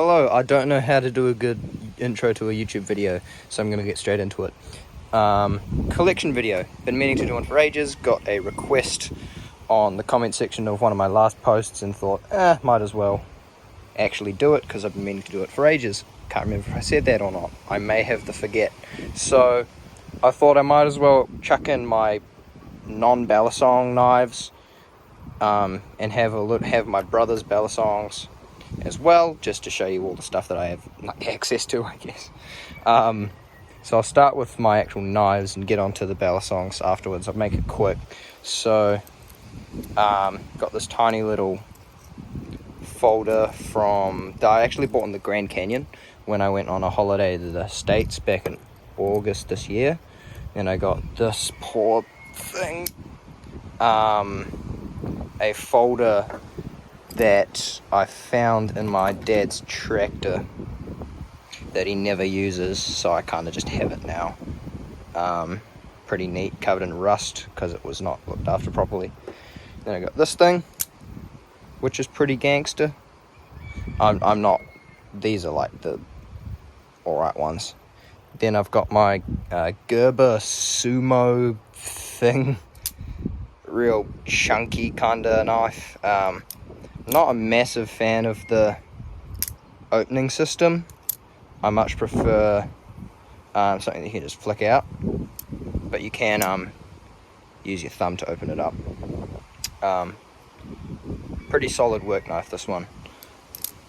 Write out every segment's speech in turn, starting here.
Hello, I don't know how to do a good intro to a YouTube video, so I'm going to get straight into it. Collection video. Been meaning to do one for ages, got a request on the comment section of one of my last posts and thought, might as well actually do it because I've been meaning to do it for ages. Can't remember if I said that or not. I may have to forget. So I thought I might as well chuck in my non-balisong knives and have my brother's balisongs as well, just to show you all the stuff that I have access to, I guess. So I'll start with my actual knives and get onto the balisongs afterwards. I'll make it quick. So got this tiny little folder that I actually bought in the Grand Canyon when I went on a holiday to the States back in August this year. And I got this poor thing, a folder that I found in my dad's tractor that he never uses, so I kind of just have it now. Pretty neat, covered in rust because it was not looked after properly. Then I got this thing, which is pretty gangster. I'm not, these are like the alright ones. Then I've got my Gerber Sumo thing, real chunky kind of knife. Not a massive fan of the opening system. I much prefer something that you can just flick out, but you can use your thumb to open it up. Pretty solid work knife, this one.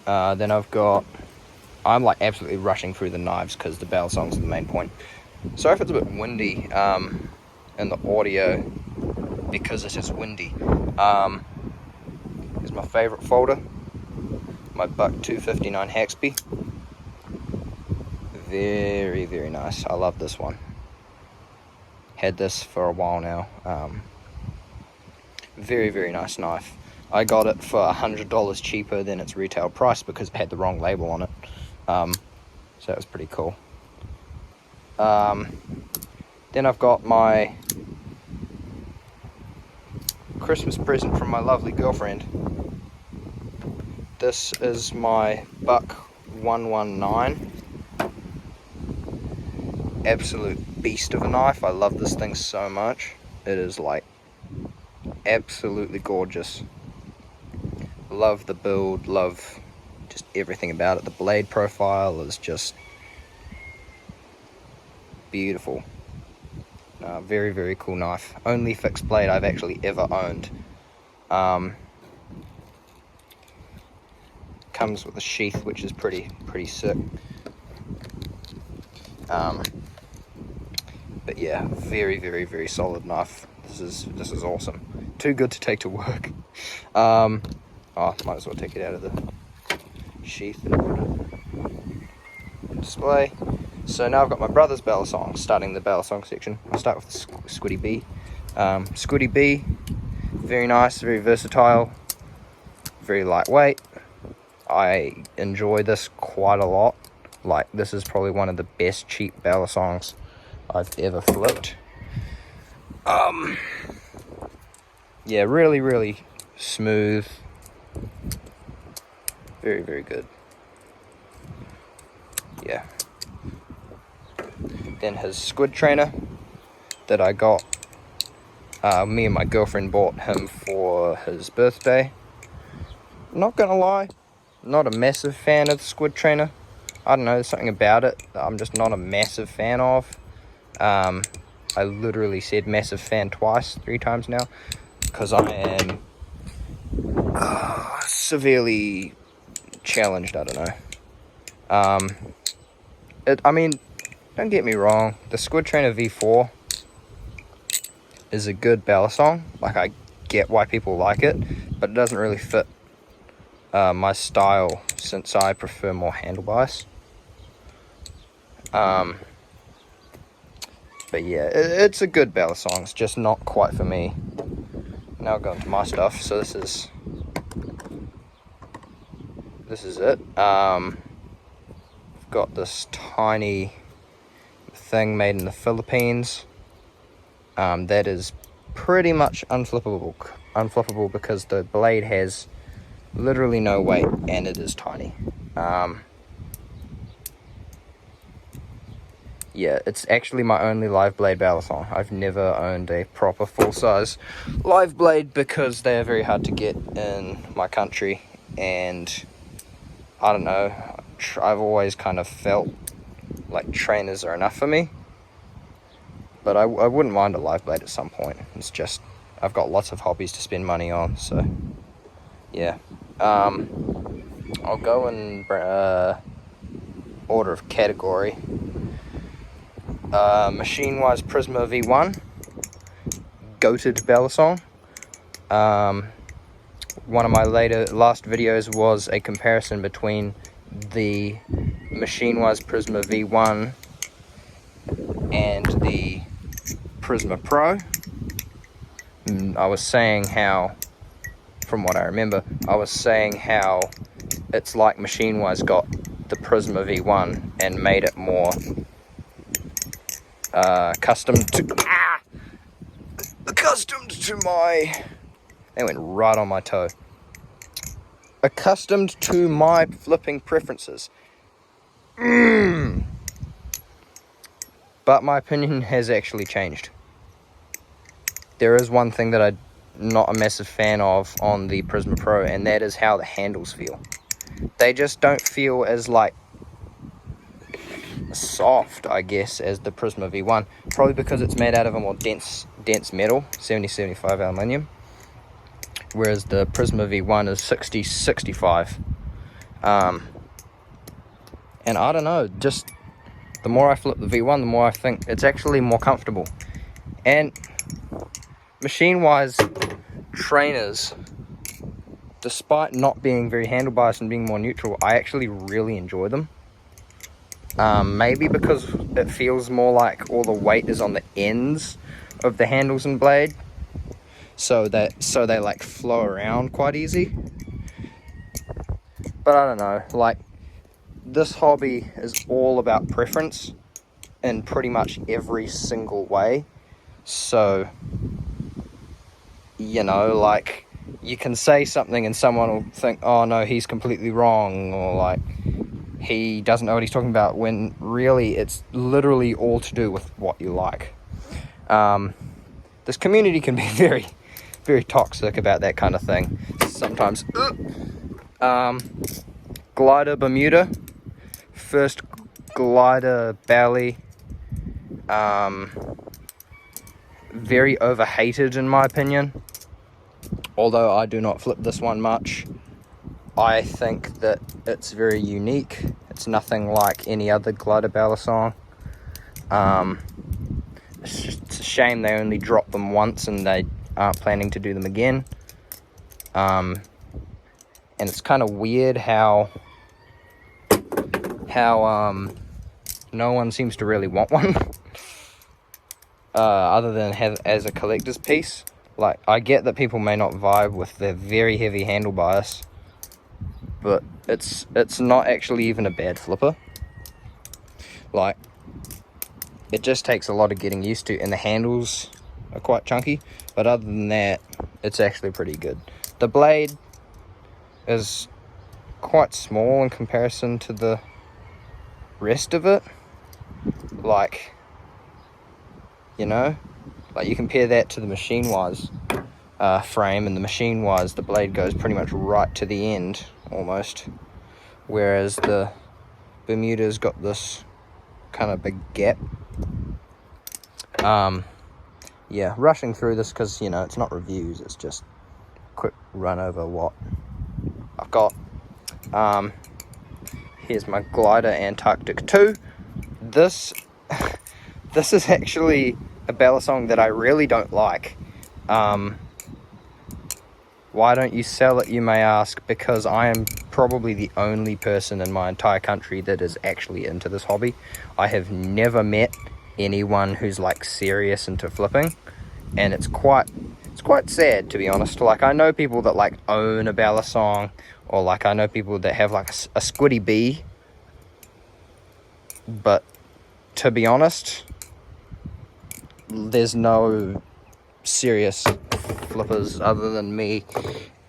Then I'm like absolutely rushing through the knives because the balisongs are the main point. Sorry if it's a bit windy in the audio because it is windy. Here's my favorite folder, my Buck 259 Haxby. Very, very nice. I love this one. Had this for a while now. Very, very nice knife. I got it for $100 cheaper than its retail price because it had the wrong label on it. So that was pretty cool. Then I've got my Christmas present from my lovely girlfriend. This is my Buck 119. Absolute beast of a knife. I love this thing so much. It is like absolutely gorgeous. Love the build, love just everything about it. The blade profile is just beautiful. Very, very cool knife. Only fixed blade I've actually ever owned. Comes with a sheath, which is pretty sick. But yeah, very, very, very solid knife. This is awesome. Too good to take to work. Might as well take it out of the sheath and put it display. So now I've got my brother's balisong, starting the balisong section. I'll start with the Squidy B. Squidy B, very nice, very versatile, very lightweight. I enjoy this quite a lot. Like, this is probably one of the best cheap balisongs I've ever flipped. Yeah, really, really smooth. Very, very good. Yeah. Then his squid trainer that I got. Me and my girlfriend bought him for his birthday. Not gonna lie, not a massive fan of the squid trainer. I don't know, there's something about it that I'm just not a massive fan of. I literally said massive fan three times now, because I am severely challenged, I don't know. I mean, don't get me wrong, the Squid Trainer V4 is a good balisong. Like, I get why people like it, but it doesn't really fit my style, since I prefer more handlebars. But yeah, it's a good balisong. It's just not quite for me. Now I'll go into my stuff. So this is it. I've got this tiny thing made in the Philippines. That is pretty much unflippable because the blade has literally no weight and it is tiny. Yeah, it's actually my only live blade balisong. I've never owned a proper full-size live blade because they are very hard to get in my country, and I don't know, I've always kind of felt like trainers are enough for me, but I wouldn't mind a live blade at some point. It's just, I've got lots of hobbies to spend money on, so yeah. I'll go in order of category. Machine-wise, Prisma V1, goated balisong. One of my last videos was a comparison between the machine-wise Prisma V1 and the Prisma Pro. I was saying how, from what I remember, I was saying how it's like machine-wise got the Prisma V1 and made it more accustomed to my, they went right on my toe, accustomed to my flipping preferences. But my opinion has actually changed. There is one thing that I'm not a massive fan of on the Prisma Pro, and that is how the handles feel. They just don't feel as like soft, I guess, as the Prisma V1, probably because it's made out of a more dense metal, 70-75 aluminium, whereas the Prisma V1 is 60-65. And I don't know, just the more I flip the V1, the more I think it's actually more comfortable. And machine-wise trainers, despite not being very handle biased and being more neutral, I actually really enjoy them. Maybe because it feels more like all the weight is on the ends of the handles and blade, so they like flow around quite easy. But I don't know, like, this hobby is all about preference in pretty much every single way. So, you know, like, you can say something and someone will think, oh no, he's completely wrong, or like, he doesn't know what he's talking about, when really it's literally all to do with what you like. This community can be very, very toxic about that kind of thing sometimes. Glider Bermuda, first glider Bali, very overhated in my opinion, although I do not flip this one much. I think that it's very unique. It's nothing like any other glider balisong. It's a shame they only dropped them once and they aren't planning to do them again. And it's kind of weird how no one seems to really want one, other than have as a collector's piece. Like, I get that people may not vibe with the very heavy handle bias, but it's not actually even a bad flipper. Like, it just takes a lot of getting used to, and the handles are quite chunky, but other than that, it's actually pretty good. The blade is quite small in comparison to the rest of it. Like, you know, like, you compare that to the machine-wise frame, and the machine-wise, the blade goes pretty much right to the end, almost, whereas the Bermuda's got this kind of big gap. Yeah, rushing through this because, you know, it's not reviews, it's just a quick run over what I've got. Here's my glider Antarctic 2. This is actually a balisong that I really don't like. Why don't you sell it, you may ask? Because I am probably the only person in my entire country that is actually into this hobby. I have never met anyone who's like serious into flipping, and it's quite sad, to be honest. Like, I know people that like own a balisong, or like I know people that have like a Squidy B, but to be honest, there's no serious flippers other than me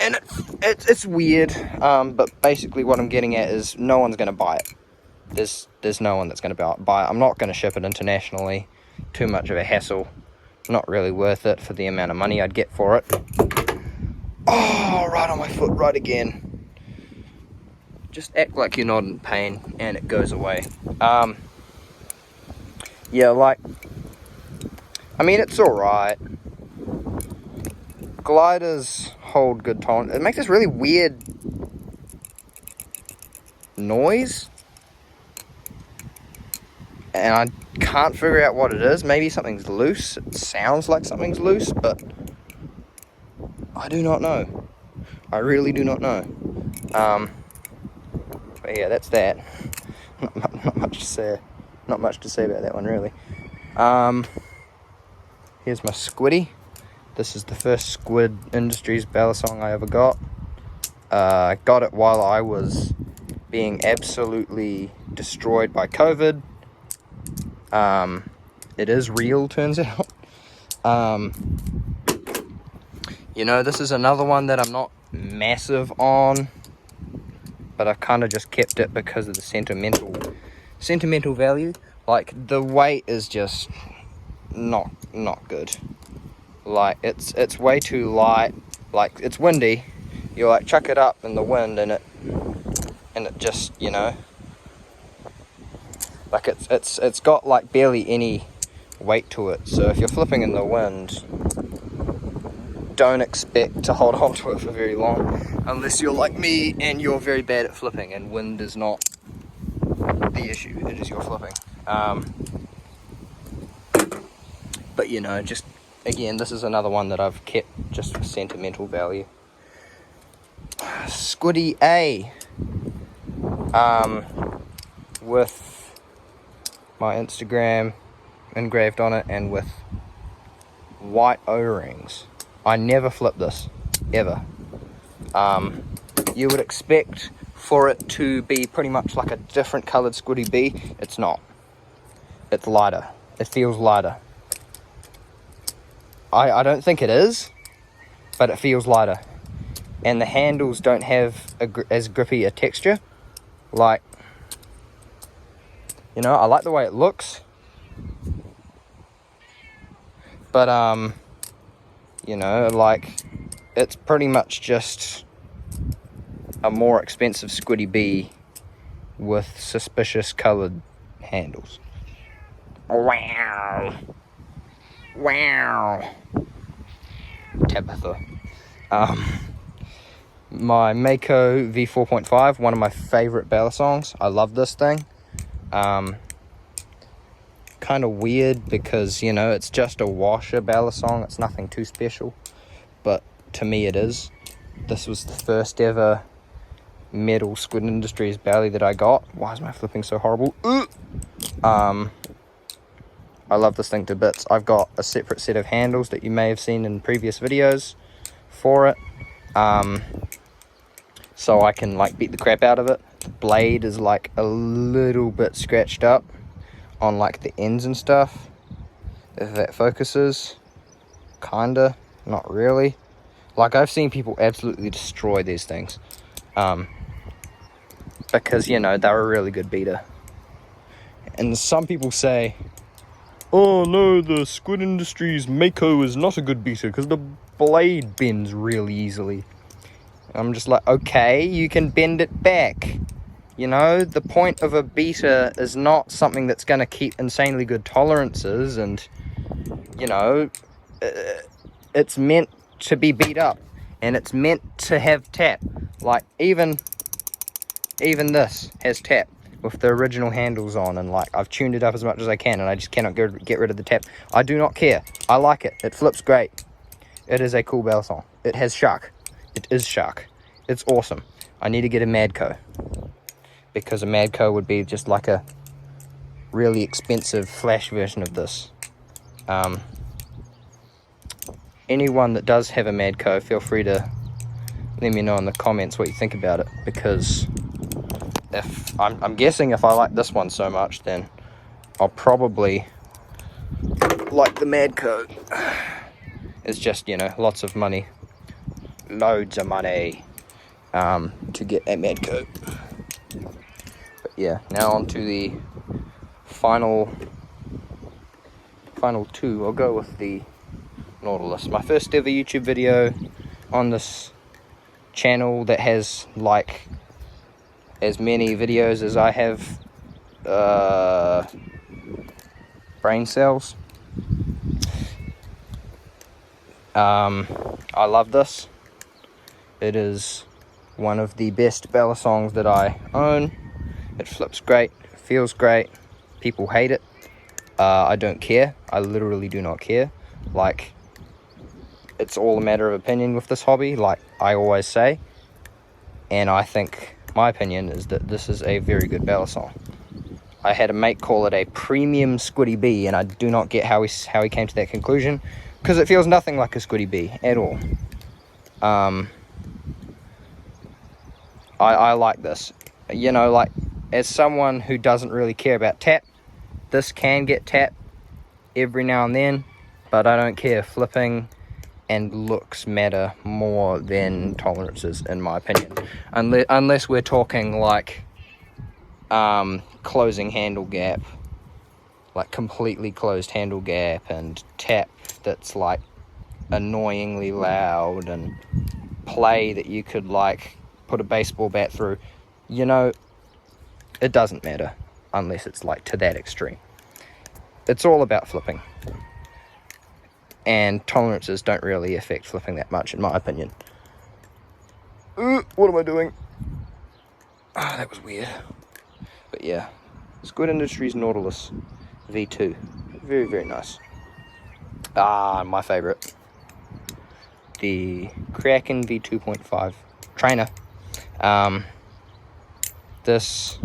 And it's weird, but basically what I'm getting at is no one's going to buy it. There's no one that's going to buy it. I'm not going to ship it internationally. Too much of a hassle. Not really worth it for the amount of money I'd get for it. Oh, right on my foot, right again. Just act like you're not in pain and it goes away. Yeah, like, I mean, it's alright. Gliders hold good tone. It makes this really weird noise. And I can't figure out what it is. Maybe something's loose. It sounds like something's loose, but I do not know. I really do not know. But yeah, that's that. Not much to say. Not much to say about that one, really. Here's my Squidy. This is the first Squid Industries balisong I ever got. I got it while I was being absolutely destroyed by COVID. It is real, turns out. You know, this is another one that I'm not massive on, but I've kind of just kept it because of the sentimental value. Like, the weight is just not good. Like, it's way too light. Like, it's windy. You like chuck it up in the wind and it just, you know, like it's got like barely any weight to it. So if you're flipping in the wind, don't expect to hold on to it for very long, unless you're like me and you're very bad at flipping and wind is not the issue, it is your flipping. But you know, just again, this is another one that I've kept just for sentimental value. Squiddy A, with my Instagram engraved on it and with white O-rings. I never flip this, ever. You would expect for it to be pretty much like a different coloured Squiddy B. It's not. It's lighter. It feels lighter. I don't think it is, but it feels lighter. And the handles don't have as grippy a texture. Like, you know, I like the way it looks. But, you know, like, it's pretty much just a more expensive Squiddy B with suspicious coloured handles. Wow. Wow. Tabitha. My Mako V4.5, one of my favourite balisongs. I love this thing. Kind of weird because, you know, it's just a washer balisong. It's nothing too special, but to me it is. This was the first ever metal Squid Industries Bali that I got. Why is my flipping so horrible? I love this thing to bits. I've got a separate set of handles that you may have seen in previous videos for it. So I can like beat the crap out of it. The blade is like a little bit scratched up on like the ends and stuff. If that focuses. Kinda. Not really. Like, I've seen people absolutely destroy these things. Because, you know, they're a really good beater. And some people say, oh no, the Squid Industries Mako is not a good beater because the blade bends really easily. I'm just like, okay, you can bend it back. You know, the point of a beater is not something that's going to keep insanely good tolerances, and, you know, it's meant to be beat up, and it's meant to have tap. Like, even this has tap with the original handles on, and like, I've tuned it up as much as I can, and I just cannot get rid of the tap. I do not care. I like it. It flips great. It is a cool balisong. It has shark. It is shark. It's awesome. I need to get a Madco, because a Madco would be just like a really expensive flash version of this. Anyone that does have a Madco, feel free to let me know in the comments what you think about it, because if I'm guessing if I like this one so much, then I'll probably like the Madco. It's just, you know, lots of money loads of money to get a Medco. But yeah, now on to the final two. I'll go with the Nautilus. My first ever YouTube video on this channel that has like as many videos as I have brain cells. I love this. It is one of the best Bella songs that I own. It flips great, it feels great. People hate it. I don't care. I literally do not care. Like, it's all a matter of opinion with this hobby, like I always say. And I think my opinion is that this is a very good Bella song. I had a mate call it a premium Squidy B, and I do not get how he came to that conclusion, because it feels nothing like a Squidy B at all. I like this. You know, like, as someone who doesn't really care about tap, this can get tap every now and then, but I don't care. Flipping and looks matter more than tolerances, in my opinion. Unless we're talking like closing handle gap, like completely closed handle gap, and tap that's like annoyingly loud, and play that you could like put a baseball bat through. You know, it doesn't matter unless it's like to that extreme. It's all about flipping, and tolerances don't really affect flipping that much, in my opinion. What am I doing? Ah, that was weird. But yeah, Squid Industries Nautilus V2, very, very nice. My favorite, the Kraken V2.5 trainer. This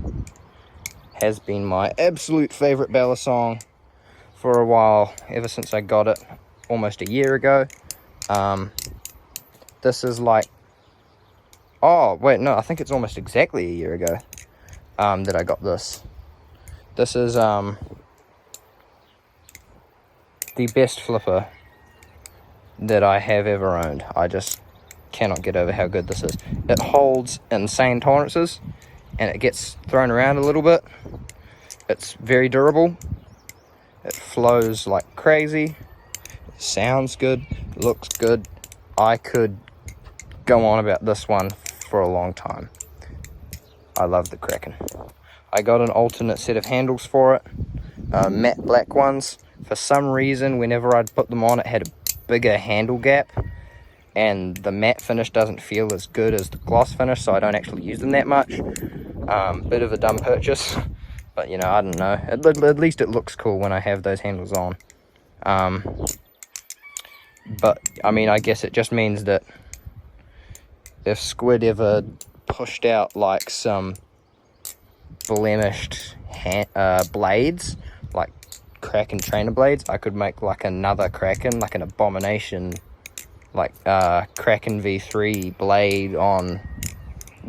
has been my absolute favorite Bella song for a while, ever since I got it almost a year ago. This is like, oh wait, no, I think it's almost exactly a year ago that I got this. This is the best flipper that I have ever owned. I just cannot get over how good this is. It holds insane tolerances, and it gets thrown around a little bit. It's very durable. It flows like crazy. It sounds good. Looks good. I could go on about this one for a long time. I love the Kraken. I got an alternate set of handles for it, matte black ones. For some reason, whenever I'd put them on, it had a bigger handle gap, and the matte finish doesn't feel as good as the gloss finish, so I don't actually use them that much. Bit of a dumb purchase, but you know, I don't know. At least it looks cool when I have those handles on. But I mean, I guess it just means that if Squid ever pushed out like some blemished blades, like Kraken trainer blades, I could make like another Kraken, like an abomination, like Kraken V3 blade on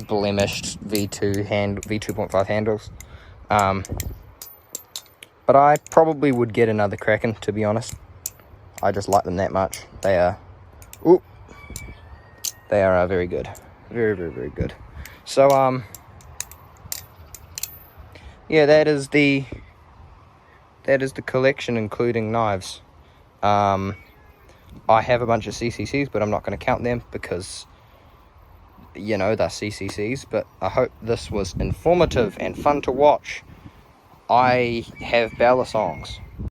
blemished V2.5 handles. But I probably would get another Kraken, to be honest. I just like them that much. They are very good. Very, very, very good. So yeah, that is the collection, including knives. I have a bunch of CCCs, but I'm not going to count them because, you know, they're CCCs. But I hope this was informative and fun to watch. I have Bella songs.